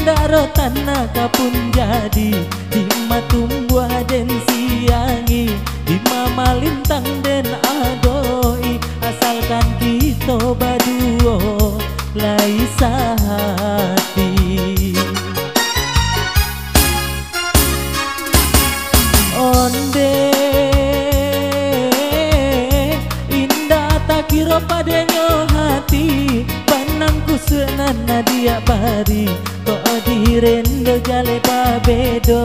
indaro tanah kapun jadi di matumbuh den siangi di mama lintang den adoi asalkan kita baduo lai sahati onde indah tak kira padanya hati panangku senana dia bari kok direndo jale babedo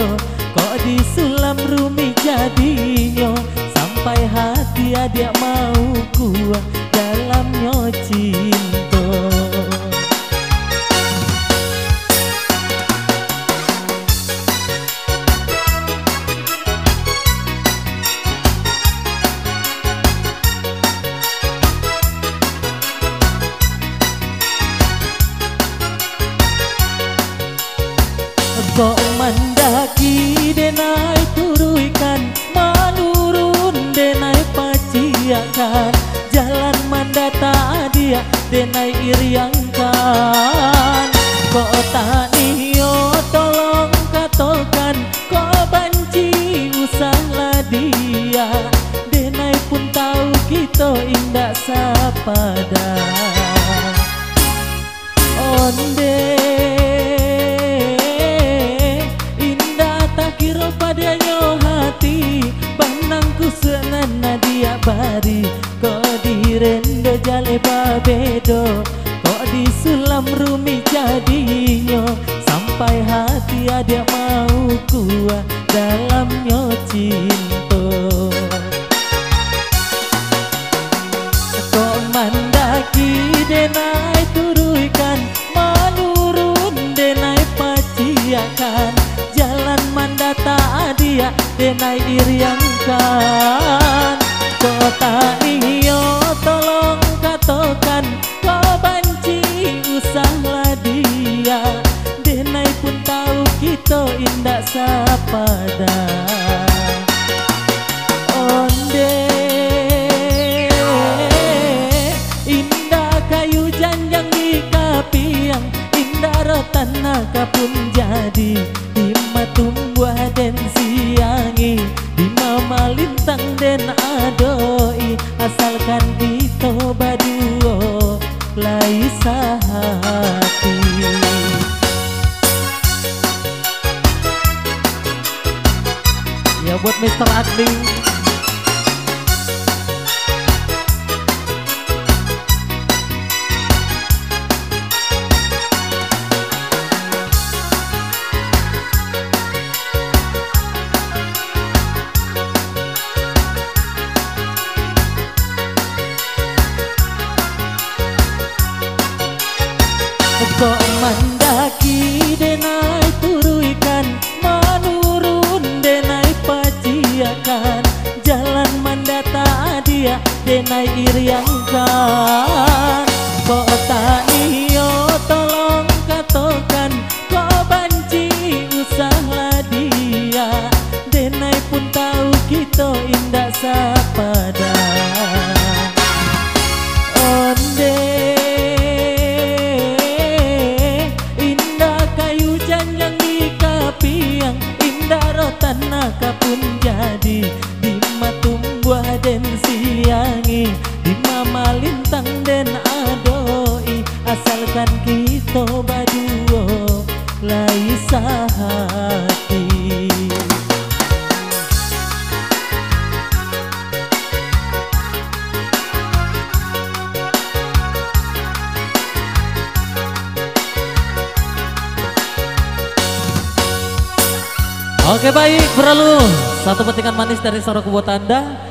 kok disulam rumi jadinya sampai hati adik mau kuat dalamnya cinta kok mandaki denai turuikan manurun denai paciakan jalan mandata dia denai iriangkan kok tanio tolong katokan kok banci usahlah dia denai pun tahu kita indah sapada onde kira padanya hati panangku senana dia bari kok direndo jale babedo kok disulam rumi jadinya sampai hati ada mau kuat dalamnya cinta kok mandaki denai turuikan manurun denai paciakan jalan mandata dia denai iriangkan kota niyo tolong katokan kau banci usahlah dia denai pun tahu kita indah sapada onde indah kayu janjang di kapiang indah rotanah kapun jadi tumbuh den siangi di mama lintang den adoi asalkan kita baduo lai sahati ya buat Mr. Adli kok mandaki denai turuikan manurun denai paciakan jalan mandata dia denai iriangkan kok tanio tolong katokan kok banci usahlah dia denai pun tahu kita indah sapada onde tanah kapun jadi di matumbuh den siangi di mama lintang den adoi asalkan kita baduo lai sahati Oke baik, berlalu satu petingan manis dari Soro Kubo Tanda.